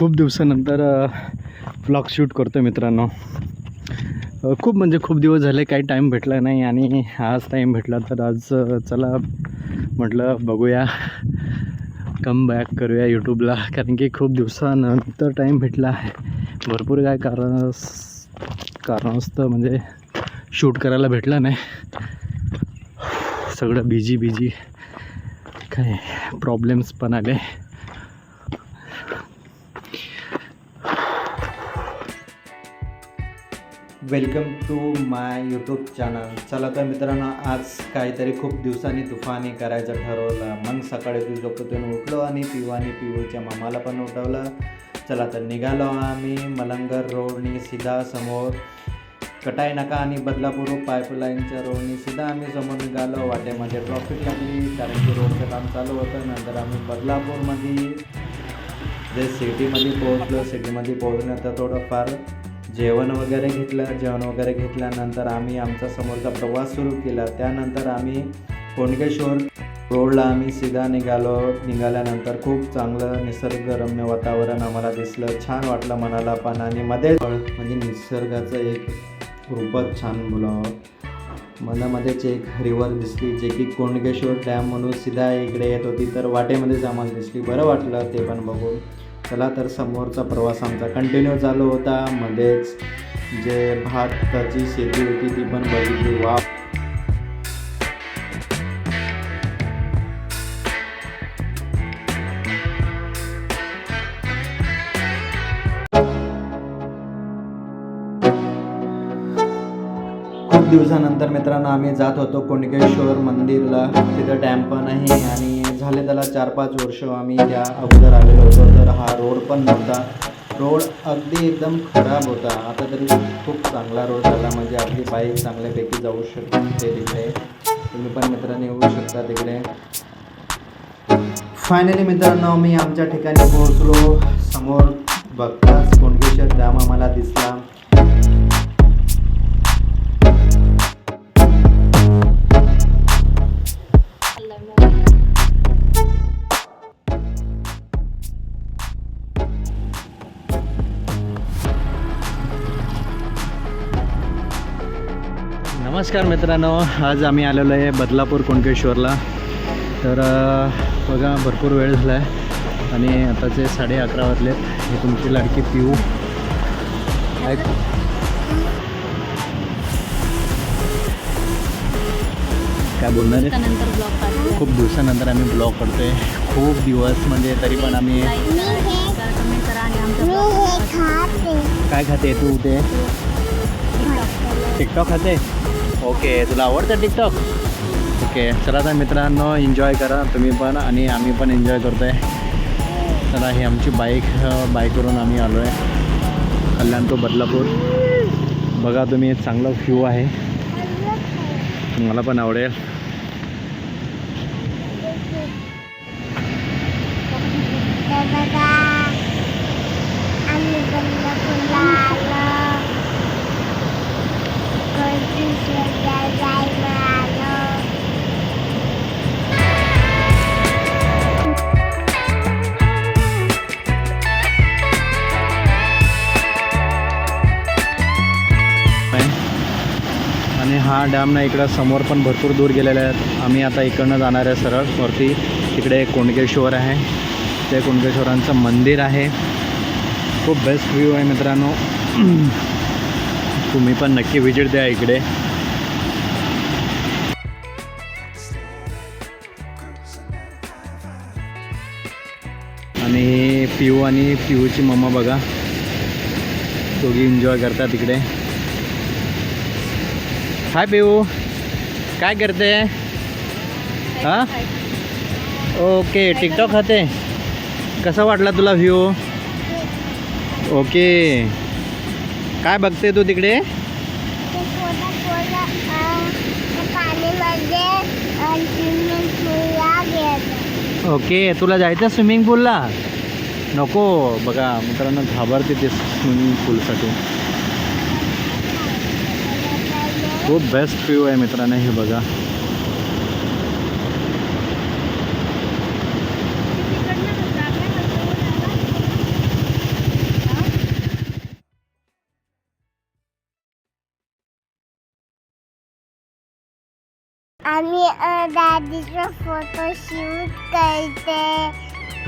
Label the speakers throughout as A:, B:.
A: खूप दिवसानंतर vlog shoot करतो मित्रांनो. खूप म्हणजे खूप दिवस झाले काही टाईम भेटला नाही आणि आज टाईम भेटला तर आज चला म्हटलं बघूया, कम बॅक करूया यूट्यूबला. कारण की खूप दिवसानंतर टाईम भेटला आहे. भरपूर काय कारणास्तव म्हणजे शूट करायला भेटलं नाही. सगळं बिजी काय प्रॉब्लेम्स पण आले. Welcome to my YouTube channel. चला तर मित्रांनो, आज काहीतरी खूप दिवसांनी तुफानी करायचं ठरवलं. मग सकाळी झोपेतून उठलो आणि पिऊच्या मामाला पण उठवलं. चला तर निघालो आम्ही मलंगर रोडनी सीधा समोर कटाई नाका आणि बदलापूर पाईपलाईनच्या रोडनी सीधा आम्ही समोर निघालो. वाटेमध्ये ट्रॉफिक लागली कारण की रोडचं काम चालू होतं. नंतर आम्ही बदलापूरमध्ये जे सिटीमध्ये पोहोचलो. सिटीमध्ये पोहोचल्यानंतर थोडंफार जेवण वगैरे घेतल्यानंतर आम्ही आमचा समोरचा प्रवास सुरू केला. त्यानंतर आम्ही कोंडकेश्वर रोडला आम्ही सीधा निघाल्यानंतर खूप चांगलं निसर्गरम्य वातावरण आम्हाला दिसलं. छान वाटलं मनाला पण. आणि मध्ये म्हणजे निसर्गाचं एक रूपच छान बोलावं. मनामध्येच एक रिवर दिसली जे की कोंडकेश्वर डॅम म्हणून सीधा इकडे येत होती. तर वाटेमध्येच आम्हाला दिसली. बरं वाटलं ते पण बघून. चला तर समोरचा प्रवास आमचा कंटिन्यू चालू होता. मध्येच जे भाताची शेती होती ती पण बघितली. वा, खूप दिवसानंतर मित्रांनो आम्ही जात होतो कोंडकेश्वर मंदिरला. तिथं डॅम पण आहे आणि झाले त्याला 4-5 वर्ष आम्ही त्या अगोदर आलेलो होतो. तर हा रोड पण नव्हता. रोड अगदी एकदम खराब होता. आता तरी खूप चांगला रोड झाला. म्हणजे आपली बाईक चांगल्यापैकी जाऊ शकते तिकडे. तुम्ही पण मित्रांनो येऊ शकता तिकडे. फायनली मित्रांनो मी आमच्या ठिकाणी पोहोचलो. समोर बघताच कोंडकेश्वर डॅम आम्हाला दिसला. नमस्कार मित्रांनो, आज आम्ही आलेलो आहे बदलापूर कोंडकेश्वरला. तर बघा भरपूर वेळ झाला आहे आणि आताचे 11:30 वाजलेत. ही तुमची लाडकी पिऊ काय बोलणार आहे. खूप दिवसानंतर आम्ही ब्लॉग करतोय. खूप दिवस म्हणजे तरी पण आम्ही काय खाते तू? ते टिकटॉक खाते? ओके, तुला आवडतं टिकटॉक? ओके, चला तर मित्रांनो एन्जॉय करा तुम्ही पण आणि आम्ही पण एन्जॉय करतो आहे. चला, ही आमची बाईकवरून आम्ही आलो आहे कल्याण टू बदलापूर. बघा तुम्ही, चांगला व्ह्यू आहे. मला पण आवडेल. आणि हा डॅम ना इकडं समोर पण भरपूर दूर गेलेले आहेत. आम्ही आता इकडनं जाणार आहे सरळ वरती. तिकडे कोंडकेश्वर आहे. ते कोंडकेश्वरांचं मंदिर आहे. खूप बेस्ट व्ह्यू आहे मित्रांनो. तुम्ही पण नक्की व्हिजिट द्या इकडे. आणि पिऊ आणि पिऊची मम्मा बघा, दोघी एन्जॉय करतात तिकडे. हाय पिऊ, काय करते? हां, ओके, टिकटॉक खाते. कसा वाटला तुला व्ह्यू? ओके, काय बघते तू तिकडे? ओके, तुला जायचं स्विमिंग पूलला? नको. बघा मित्रांनो, घाबरते ते स्विमिंग पूलसाठी. खूप बेस्ट व्ह्यू आहे मित्रांनो हे बघा.
B: आम्ही दादीचा फोटो शूट करते,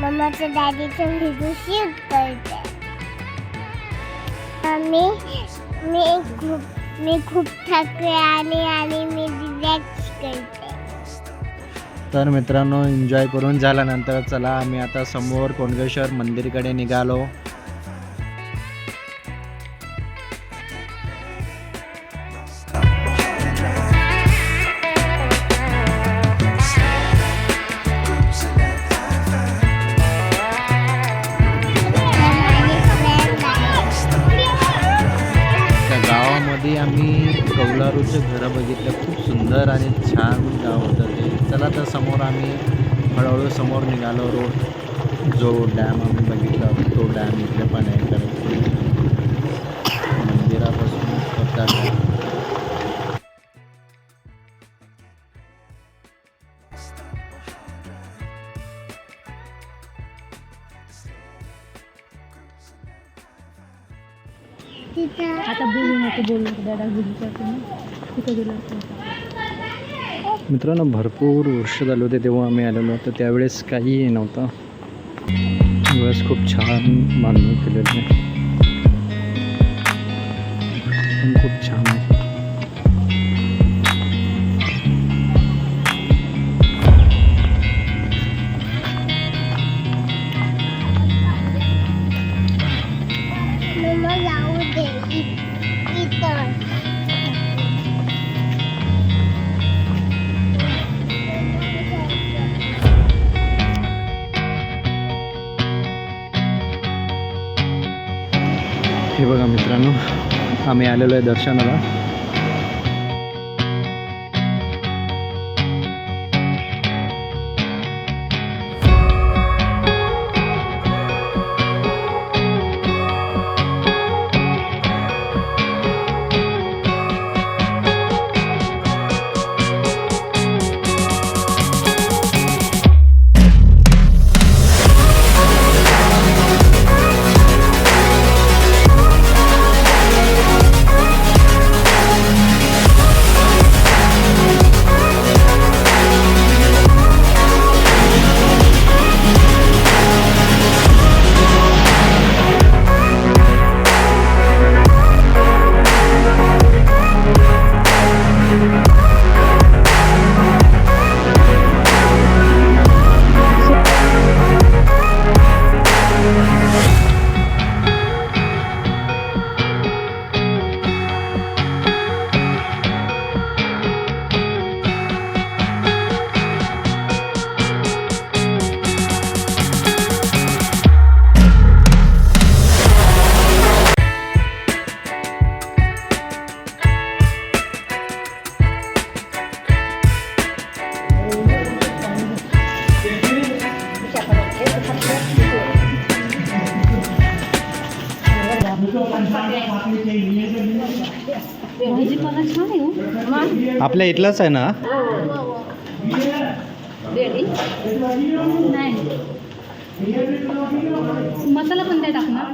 B: मम्माच्या दादीचा व्हिडिओ शूट करते. मी खूप थकले आणि मी रिलॅक्स करते.
A: तर मित्रांनो, एन्जॉय करून झाल्यानंतर चला आम्ही आता समोर कोंडकेश्वर मंदिरकडे निघालो. गावामध्ये आम्ही कौलारूचे घरं बघितले. खूप सुंदर आणि छान गाव होतं ते. चला तर समोर आम्ही हळूहळू समोर निघालो. रोड जो डॅम आम्ही बघितला तो डॅम इकडे पण आहे. तर मंदिरापासून होता डॅम.
B: आता
C: बोलू दादा तिथं गेलो.
A: मित्रांनो, भरपूर वर्ष झाले होते तेव्हा आम्ही आलेलो होतो. त्यावेळेस काही नव्हतं. वेळेस खूप छान बांधून केलेलं आहे. पण खूप छान आहे.
B: मम्मा जाऊ दे इथं.
A: हे बघा मित्रांनो, आम्ही आलेलो आहे दर्शनाला. आपल्या इथलंच आहे ना.
C: मसाला पण ते टाकणार.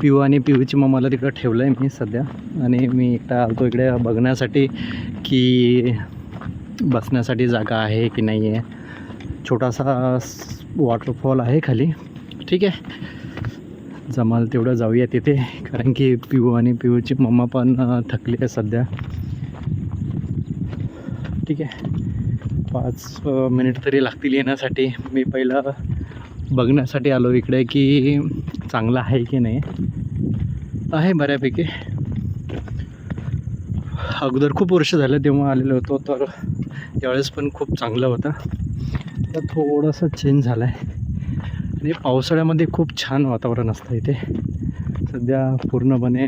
A: पिऊ आणि पिऊची मला तिकडं ठेवलं आहे मी सध्या. आणि मी एकटा आलतो इकडे बघण्यासाठी की बसण्यासाठी जागा आहे की नाही आहे. छोटासा वॉटरफॉल आहे खाली. ठीक आहे, जमाल तेवढं जाऊया तिथे, कारण की पिऊ आणि पिऊची मम्मा पण थकली आहे सध्या. ठीक आहे, 5 मिनिट तरी लागतील येण्यासाठी. मी पहिलं बघण्यासाठी आलो इकडे की चांगलं आहे की नाही. आहे बऱ्यापैकी. अगोदर खूप वर्ष झालं तेव्हा आलेलो होतो, तर यावेळेस पण खूप चांगलं होतं. तर थोडंसं चेंज झालं आहे. आणि पावसाळ्यामध्ये खूप छान वातावरण असतं इथे. सध्या पूर्णपणे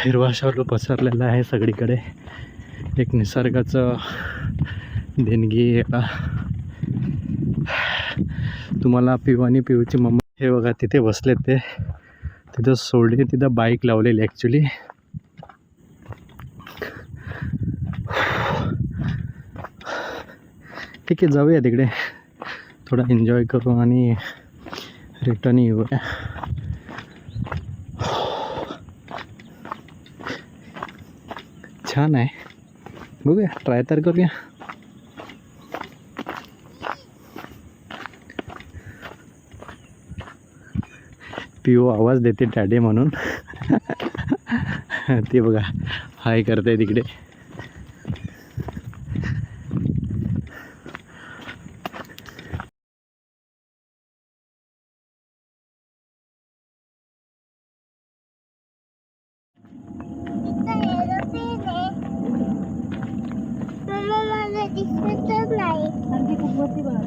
A: हिरवा शालू पसरलेला आहे सगळीकडे. एक निसर्गाचं देणगी आहे. तुम्हाला पिऊ आणि पिऊची मम्मा हे बघा तिथे बसलेत. ते तिथं सोडली, तिथं बाईक लावलेली ॲक्च्युली. ठीक आहे, जाऊया तिकडे, थोडा एन्जॉय करू आणि रिटर्न येऊया. छान आहे, बघूया, ट्राय तर करूया. पिओ आवाज देते डॅडे म्हणून. ते बघा हाय करते तिकडे.
B: मला दिसतच नाही.
C: आणखी खूप वरती बघा.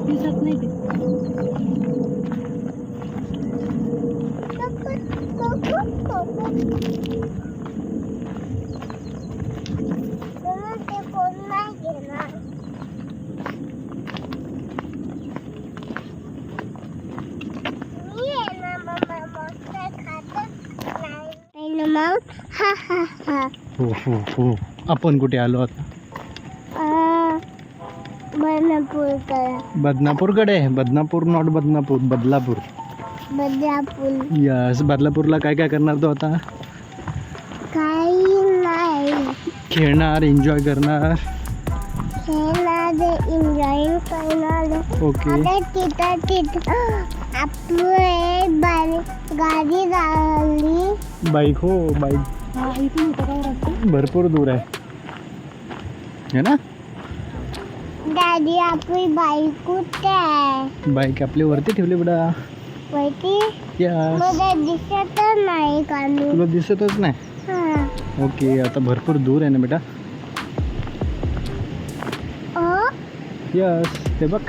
C: दिसत नाही ते.
B: ते कोण नाही घेणार. मी आहे ना मम्मा मस्त खातच नाही. मग हा हा हा.
A: हो हो हो, आपण कुठे आलो आता? बदनापूरकडे. बदनापूर नॉट बदनापूर, बदलापूर.
B: बदलापूर.
A: यस, बदलापूरला काय काय करणार तो आता?
B: काही नाही.
A: खेळणार, एन्जॉय करणार.
B: खेळणार, एन्जॉय करणार.
A: ओके.
B: आता तिथं आपली गाडी झाली.
A: बाईक, हो बाईक.
C: हा इथून होतं का रस्ता?
A: भरपूर दूर आहे है ना?
B: दादी आपली बाईक कुठे आहे?
A: बाईक आपली वरती ठेवली बेटा.
B: वरती
A: यस.
B: मला दिसतच नाही काढून.
A: तुला दिसतच नाही?
B: हा.
A: ओके, आता भरपूर दूर आहे ना बेटा. यस, ते बघ,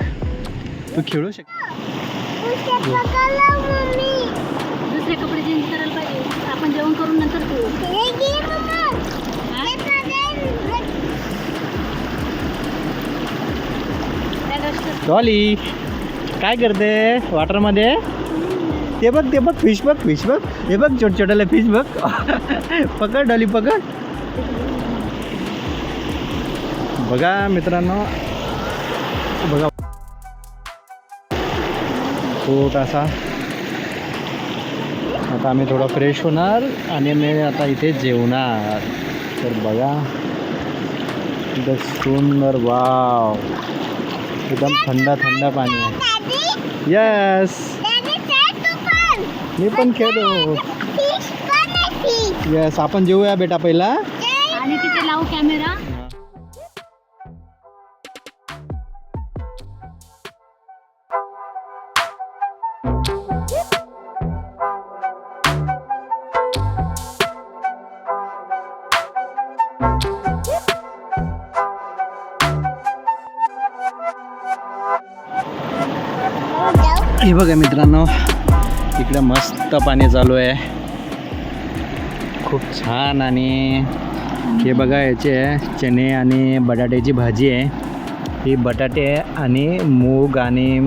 A: तू खेळू
B: पकडला मम्मी.
C: दुसरे कपडे चेंज करायला पाहिजे. आपण जेवण करून नंतर खेळू.
B: हे घे मम्मा. हे पकड.
A: डॉली काय करते वॉटरमध्ये? ते बघ, ते बघ, फिश बघ, फिश बघ, हे बघ, छोट छोट्याला फिश बघ. पकड डॉली, पकड. बघा मित्रांनो, बघा छोटासा. आता आम्ही थोडं फ्रेश होणार आणि मी आता इथे जेवणार. तर बघा इथं सुंदर, वाव, एकदम थंड थंड पाणी आहे.
B: दादी,
A: यस,
B: दादी चल तू पण.
A: मी पण खेळतो.
B: फिश पण आहे फिश.
A: यस, आपण जेवूया बेटा पहिला.
C: आणि तिथे लावू कॅमेरा.
A: हे बघा मित्रांनो, इकडे मस्त पाणी चालू आहे, खूप छान. आणि हे बघा, याचे चणे आणि बटाट्याची भाजी आहे. ही बटाटे आणि मूग आणि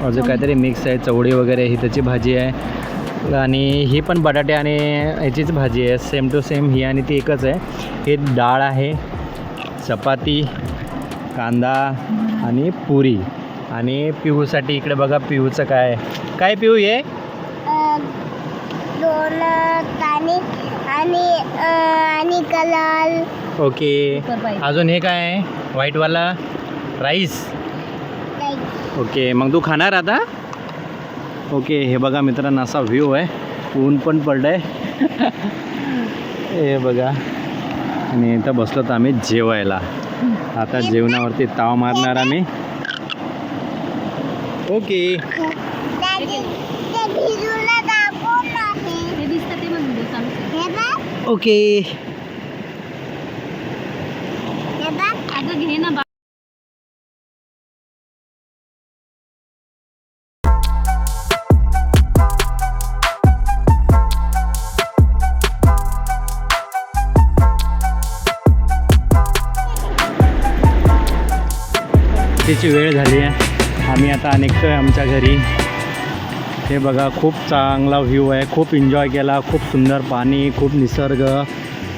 A: अजून काहीतरी मिक्स आहे, चवळी वगैरे ही त्याची भाजी आहे. आणि ही पण बटाटे आणि याचीच भाजी आहे, सेम टू सेम ही आणि ती एकच आहे. हे डाळ आहे, चपाती, कांदा आणि पुरी. आणि पिहूसाठी इकडे बघा, पिहूचं काय काय पिहू आहे?
B: दोन आणि आणि आणि कलर.
A: ओके, अजून हे काय आहे? व्हाईटवाला राईस. ओके, मग तू खाणार आता? ओके, हे बघा मित्रांनो, असा व्ह्यू आहे, ऊन पण पडलं आहे. हे बघा, आणि इथं बसलो तर आम्ही जेवायला. आता जेवणावरती ताव मारणार आम्ही. ओके,
B: दादी ते भिजूला दाखव नाही.
C: ते दिसतं ते म्हणून दिवस आमचं.
B: हे बघ,
A: ओके.
B: हे बघ.
C: अगं घे ना.
A: त्याची वेळ झाली आहे, आम्ही आता निघतो आहे आमच्या घरी. हे बघा, खूप चांगला व्ह्यू आहे, खूप एन्जॉय केला, खूप सुंदर पाणी, खूप निसर्ग.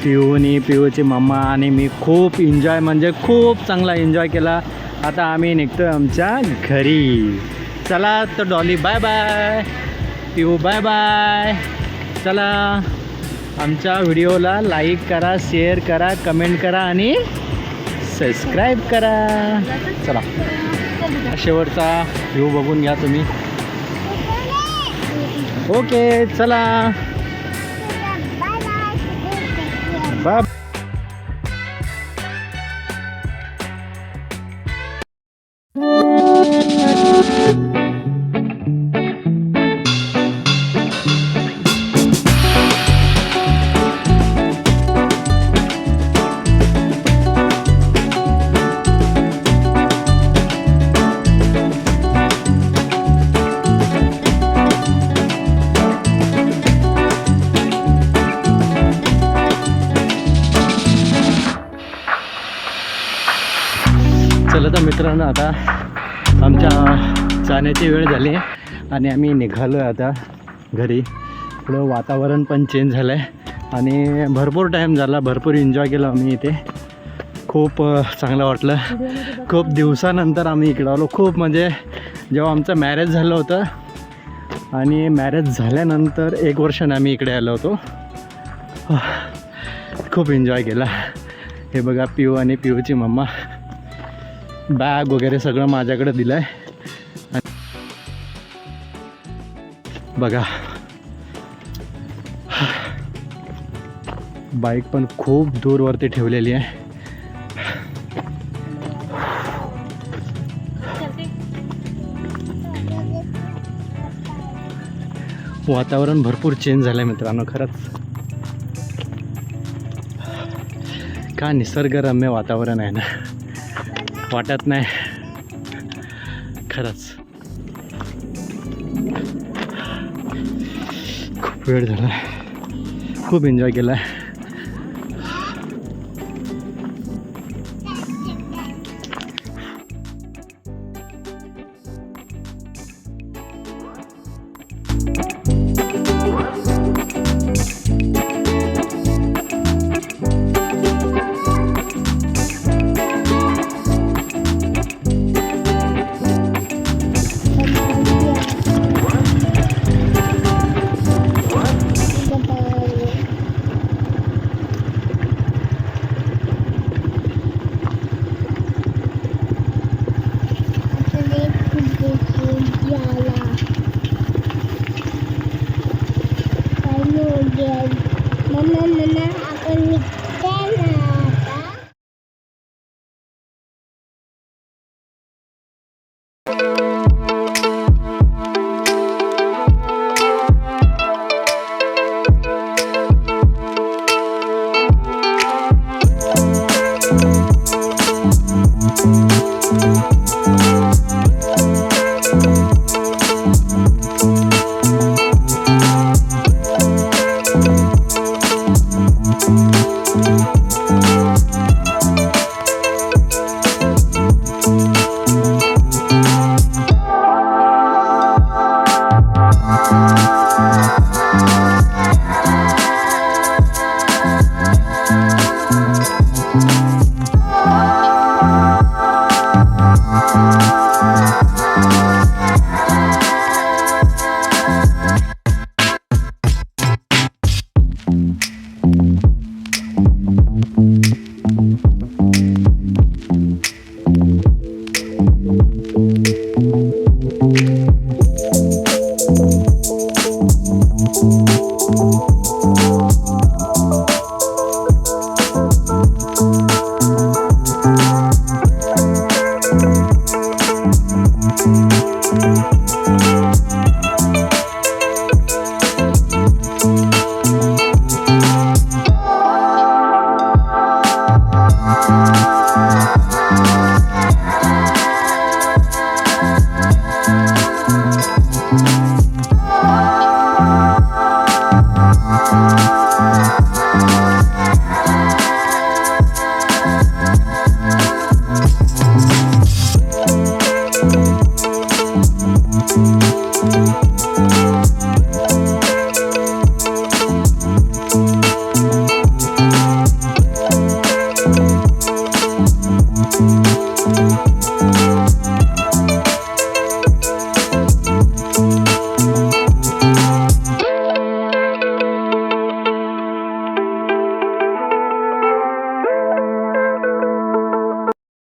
A: पिऊची मम्मा आणि मी खूप एन्जॉय म्हणजे खूप चांगला एन्जॉय केला. आता आम्ही निघतो आमच्या घरी. चला तर डॉली बाय बाय, पिऊ बाय बाय. चला आमच्या व्हिडिओला लाईक करा, शेअर करा, कमेंट करा आणि सबस्क्राईब करा. चला शेवटचा व्ह्यू बघून घ्या तुम्ही. ओके चला बाय. चला तर मित्रांनो, आता आमच्या जाण्याची वेळ झाली आणि आम्ही निघालो आहे आता घरी. थोडं वातावरण पण चेंज झालं आहे आणि भरपूर टाईम झाला, भरपूर एन्जॉय केला आम्ही इथे. खूप चांगलं वाटलं. खूप दिवसानंतर आम्ही इकडं आलो. खूप म्हणजे जेव्हा आमचं मॅरेज झालं होतं आणि मॅरेज झाल्यानंतर 1 वर्षाने आम्ही इकडे आलो होतो. खूप एन्जॉय केला. हे बघा पिऊ आणि पिऊची मम्मा. बॅग वगैरे सगळं माझ्याकडे दिलं आहे. बघा बाईक पण खूप दूरवरती ठेवलेली आहे. वातावरण भरपूर चेंज झालं आहे मित्रांनो. खरंच का निसर्गरम्य वातावरण आहे ना, वाटत नाही खरंच. खूप वेळ झाला, खूप एन्जॉय केला.
B: Mama, आपण निघते ना आता.